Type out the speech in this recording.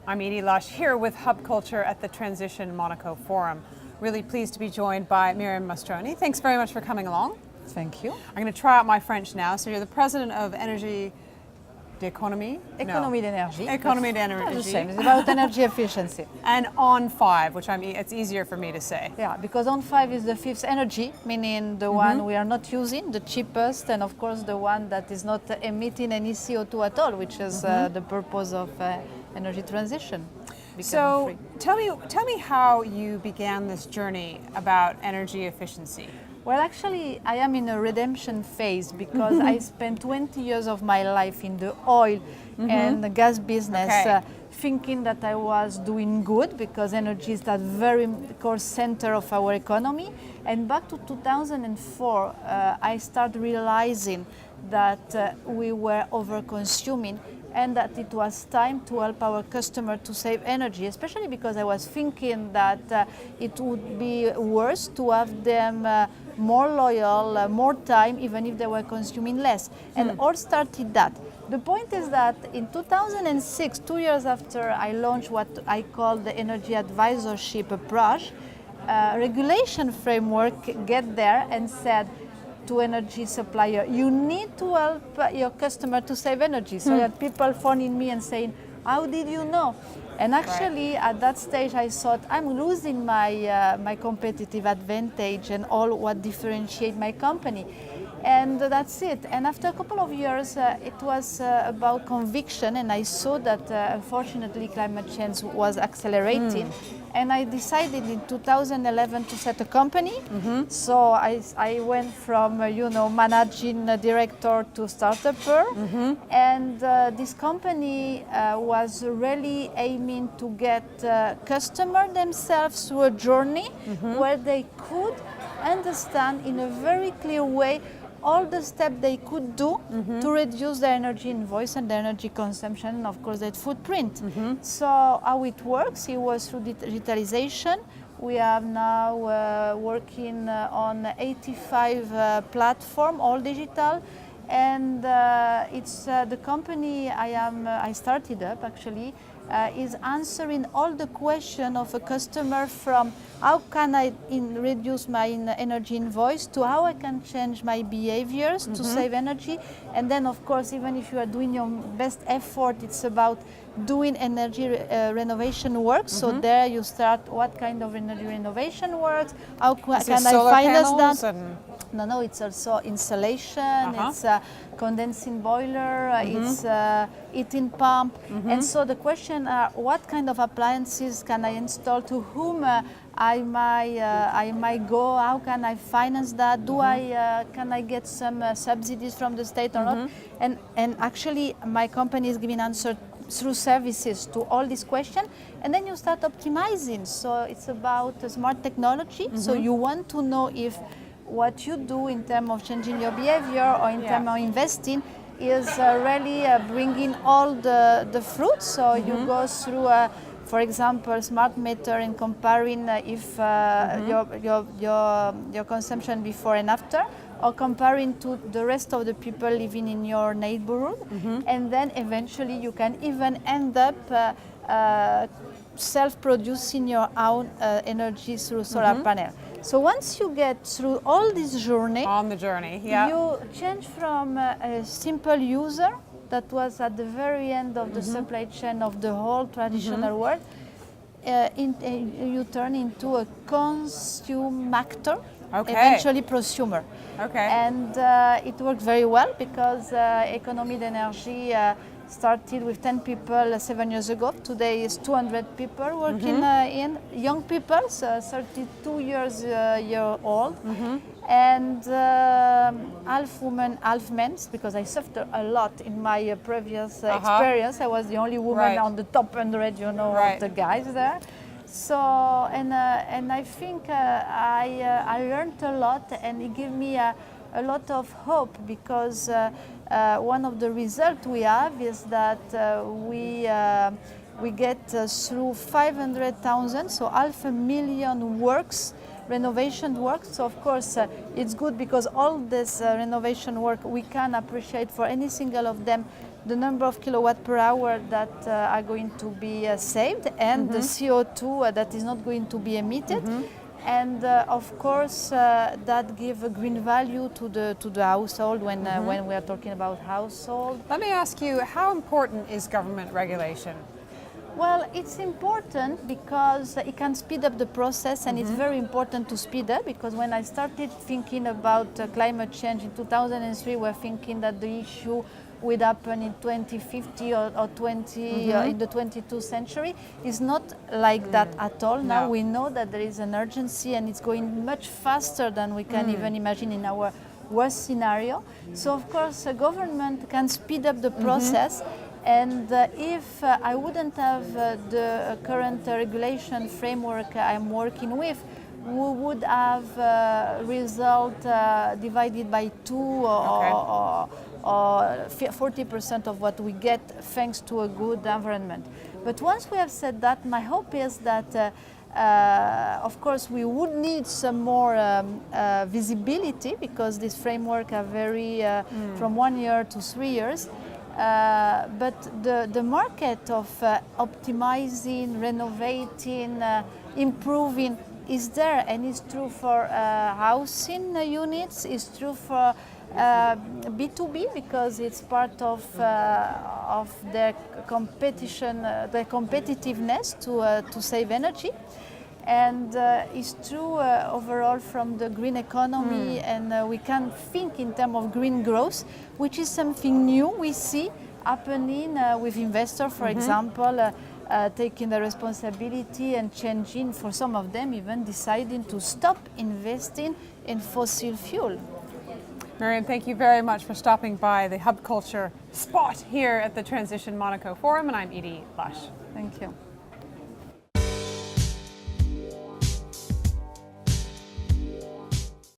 I'm Edie Lush here with Hub Culture at the Transition Monaco Forum. Really pleased to be joined by Miriam Mastroni. Thanks very much for coming along. Thank you. I'm going to try out my French now. So you're the president of Economie? Economie d'énergie. Economie The d'énergie. same. It's about energy efficiency. And on5, which it's easier for me to say. Yeah, because on5 is the fifth energy, meaning the one we are not using, the cheapest, and of course the one that is not emitting any CO2 at all, which is the purpose of energy transition. So tell me how you began this journey about energy efficiency. Well, actually, I am in a redemption phase because I spent 20 years of my life in the oil and the gas business, thinking that I was doing good because energy is that very core center of our economy. And back to 2004, I started realizing that we were over-consuming and that it was time to help our customer to save energy, especially because I was thinking that it would be worse to have them more loyal, more time, even if they were consuming less. And all started that. The point is that in 2006, 2 years after I launched what I call the energy advisorship approach, regulation framework get there and said, to energy supplier, you need to help your customer to save energy. So I had people phoning me and saying, how did you know? And actually at that stage I thought, I'm losing my competitive advantage and all what differentiate my company. And that's it. And after a couple of years, it was about conviction, and I saw that unfortunately climate change was accelerating. And I decided in 2011 to set a company. So I went from managing director to startuper. And this company was really aiming to get customers themselves through a journey where they could understand in a very clear way all the steps they could do to reduce their energy invoice and their energy consumption, and of course their footprint. So how it works, it was through digitalization. We are now working on 85 platforms, all digital, and it's the company I started up actually is answering all the questions of a customer, from how can I reduce my energy invoice to how I can change my behaviors to save energy. And then of course, even if you are doing your best effort, it's about doing energy renovation work. So there you start what kind of energy renovation works, how can I finance that? No, it's also insulation, it's a condensing boiler, it's heating pump. And so the question are, what kind of appliances can I install, to whom I might go, how can I finance that, can I get some subsidies from the state or not? And actually my company is giving answer through services to all these questions, and then you start optimizing. So it's about smart technology. So you want to know if what you do in terms of changing your behavior or in terms of investing is really bringing all the fruits. So you go through, for example, smart meter and comparing if your consumption before and after, or comparing to the rest of the people living in your neighborhood. And then eventually you can even end up self-producing your own energy through solar panel. So once you get through all this journey, you change from a simple user that was at the very end of the supply chain of the whole traditional world, you turn into a consumer, eventually prosumer. And it worked very well because Economie d'énergie started with 10 people 7 years ago. Today is 200 people working in young people, so 32 years old, and half women, half men, because I suffered a lot in my previous experience. I was the only woman on the top 100, of the guys there. So, and I think I learned a lot, and it gave me a lot of hope, because one of the results we have is that we get through 500,000, so 500,000 works renovation work. So of course it's good because all this renovation work we can appreciate for any single of them the number of kilowatt per hour that are going to be saved and the CO2 that is not going to be emitted. And of course, that give a green value to the household when we are talking about household. Let me ask you, how important is government regulation? Well, it's important because it can speed up the process, and it's very important to speed up because when I started thinking about climate change in 2003, we're thinking that the issue would happen in 2050 or 20 in the 22nd century is not like that at all. Now we know that there is an urgency and it's going much faster than we can even imagine in our worst scenario. So of course a government can speed up the process, and if I wouldn't have the current regulation framework I'm working with, we would have result divided by 2 or 40% of what we get thanks to a good environment. But once we have said that, my hope is that of course we would need some more visibility because this framework are very from 1 year to 3 years. But the market of optimizing, renovating, improving is there, and it's true for housing units, it's true for B2B because it's part of their competition, their competitiveness to save energy, and it's true overall from the green economy, and we can think in terms of green growth, which is something new we see happening with investors, for example. Taking the responsibility and changing, for some of them even deciding to stop investing in fossil fuel. Miriam, thank you very much for stopping by the Hub Culture spot here at the Transition Monaco Forum, and I'm Edie Lush. Thank you.